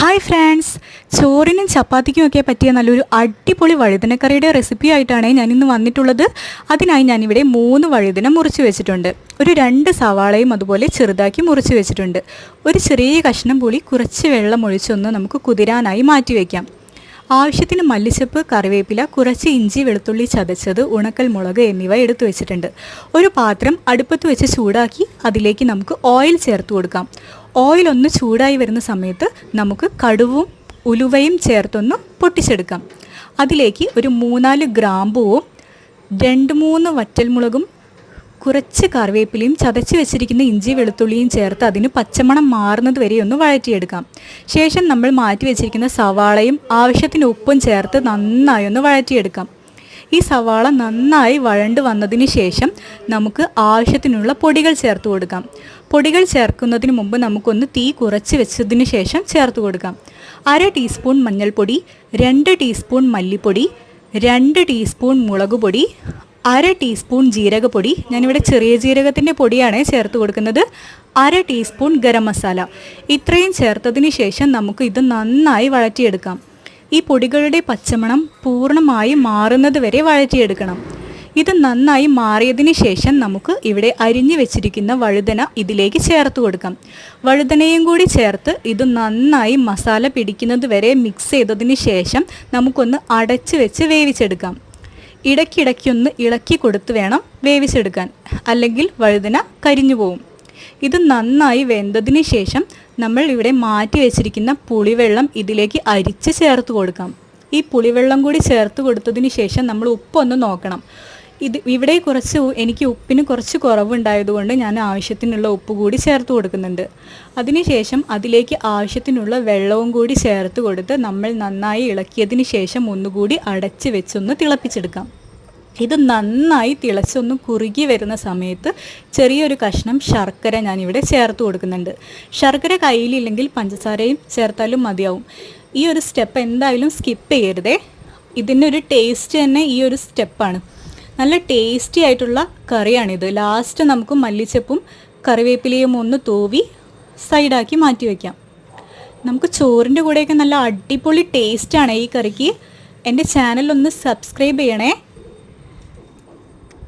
Hi friends, ചോറിനും ചപ്പാത്തിക്കുമൊക്കെ പറ്റിയ നല്ലൊരു അടിപൊളി വഴുതനക്കറിയുടെ റെസിപ്പി ആയിട്ടാണ് ഞാനിന്ന് വന്നിട്ടുള്ളത്. അതിനായി ഞാനിവിടെ 3 വഴുതന മുറിച്ച് വെച്ചിട്ടുണ്ട്. ഒരു 2 സവാളയും അതുപോലെ ചെറുതാക്കി മുറിച്ച് വെച്ചിട്ടുണ്ട്. ഒരു ചെറിയ കഷ്ണം പുളി കുറച്ച് വെള്ളം ഒഴിച്ചൊന്ന് നമുക്ക് കുതിരാനായി മാറ്റി വയ്ക്കാം. ആവശ്യത്തിന് മല്ലിച്ചപ്പ്, കറിവേപ്പില, കുറച്ച് ഇഞ്ചി, വെളുത്തുള്ളി ചതച്ചത്, ഉണക്കൽ മുളക് എന്നിവ എടുത്തു വെച്ചിട്ടുണ്ട്. ഒരു പാത്രം അടുപ്പത്ത് വെച്ച് ചൂടാക്കി അതിലേക്ക് നമുക്ക് ഓയിൽ ചേർത്ത് കൊടുക്കാം. ഓയിൽ ഒന്ന് ചൂടായി വരുന്ന സമയത്ത് നമുക്ക് കടുവും ഉലുവയും ചേർത്തൊന്ന് പൊട്ടിച്ചെടുക്കാം. അതിലേക്ക് ഒരു 3-4 ഗ്രാമ്പൂവും 2-3 വറ്റൽമുളകും കുറച്ച് കറിവേപ്പിലയും ചതച്ച് വെച്ചിരിക്കുന്ന ഇഞ്ചി വെളുത്തുള്ളിയും ചേർത്ത് അതിന് പച്ചമണം മാറുന്നത് വരെ ഒന്ന് വഴറ്റിയെടുക്കാം. ശേഷം നമ്മൾ മാറ്റി വെച്ചിരിക്കുന്ന സവാളയും ആവശ്യത്തിന് ഉപ്പും ചേർത്ത് നന്നായി ഒന്ന് വഴറ്റിയെടുക്കാം. ഈ സവാള നന്നായി വഴണ്ട് വന്നതിന് ശേഷം നമുക്ക് ആവശ്യത്തിനുള്ള പൊടികൾ ചേർത്ത് കൊടുക്കാം. പൊടികൾ ചേർക്കുന്നതിന് മുമ്പ് നമുക്കൊന്ന് തീ കുറച്ച് വെച്ചതിന് ശേഷം ചേർത്ത് കൊടുക്കാം. 1/2 ടീസ്പൂൺ മഞ്ഞൾപ്പൊടി, 2 ടീസ്പൂൺ മല്ലിപ്പൊടി, 2 ടീസ്പൂൺ മുളക് പൊടി, 1/2 ടീസ്പൂൺ ജീരകപ്പൊടി, ഞാനിവിടെ ചെറിയ ജീരകത്തിൻ്റെ പൊടിയാണ് ചേർത്ത് കൊടുക്കുന്നത്, 1/2 ടീസ്പൂൺ ഗരം മസാല. ഇത്രയും ചേർത്തതിന് ശേഷം നമുക്ക് ഇത് നന്നായി വഴറ്റിയെടുക്കാം. ഈ പൊടികളുടെ പച്ചമണം പൂർണ്ണമായി മാറുന്നത് വരെ വഴറ്റിയെടുക്കണം. ഇത് നന്നായി മാറിയതിന് ശേഷം നമുക്ക് ഇവിടെ അരിഞ്ഞു വെച്ചിരിക്കുന്ന വഴുതന ഇതിലേക്ക് ചേർത്ത് കൊടുക്കാം. വഴുതനയും കൂടി ചേർത്ത് ഇത് നന്നായി മസാല പിടിക്കുന്നത് വരെ മിക്സ് ചെയ്തതിന് ശേഷം നമുക്കൊന്ന് അടച്ച് വെച്ച് വേവിച്ചെടുക്കാം. ഇടയ്ക്കിടയ്ക്കൊന്ന് ഇളക്കി കൊടുത്ത് വേണം വേവിച്ചെടുക്കാൻ, അല്ലെങ്കിൽ വഴുതന കരിഞ്ഞു പോവും. ഇത് നന്നായി വെന്തതിന് ശേഷം നമ്മൾ ഇവിടെ മാറ്റി വെച്ചിരിക്കുന്ന പുളിവെള്ളം ഇതിലേക്ക് അരിച്ച് ചേർത്ത് കൊടുക്കാം. ഈ പുളിവെള്ളം കൂടി ചേർത്ത് കൊടുത്തതിന് ശേഷം നമ്മൾ ഉപ്പൊന്ന് നോക്കണം. ഇവിടെ എനിക്ക് ഉപ്പിന് കുറച്ച് കുറവുണ്ടായതുകൊണ്ട് ഞാൻ ആവശ്യത്തിനുള്ള ഉപ്പ് കൂടി ചേർത്ത് കൊടുക്കുന്നുണ്ട്. അതിനുശേഷം അതിലേക്ക് ആവശ്യത്തിനുള്ള വെള്ളവും കൂടി ചേർത്ത് കൊടുത്ത് നമ്മൾ നന്നായി ഇളക്കിയതിന് ശേഷം ഒന്നുകൂടി അടച്ച് വെച്ചൊന്ന് തിളപ്പിച്ചെടുക്കാം. ഇത് നന്നായി തിളച്ചൊന്ന് കുറുകി വരുന്ന സമയത്ത് ചെറിയൊരു കഷ്ണം ശർക്കര ഞാനിവിടെ ചേർത്ത് കൊടുക്കുന്നുണ്ട്. ശർക്കര കയ്യിലില്ലെങ്കിൽ പഞ്ചസാരയും ചേർത്താലും മതിയാവും. ഈ ഒരു സ്റ്റെപ്പ് എന്തായാലും സ്കിപ്പ് ചെയ്യരുതേ. ഇതിനൊരു ടേസ്റ്റ് തന്നെ ഈ ഒരു സ്റ്റെപ്പാണ്. നല്ല ടേസ്റ്റി ആയിട്ടുള്ള കറിയാണിത്. ലാസ്റ്റ് നമുക്ക് മല്ലിച്ചപ്പും കറിവേപ്പിലയും ഒന്ന് തൂവി സൈഡാക്കി മാറ്റി വയ്ക്കാം. നമുക്ക് ചോറിൻ്റെ കൂടെയൊക്കെ നല്ല അടിപൊളി ടേസ്റ്റാണ് ഈ കറിക്ക്. എൻ്റെ ചാനൽ ഒന്ന് സബ്സ്ക്രൈബ് ചെയ്യണേ.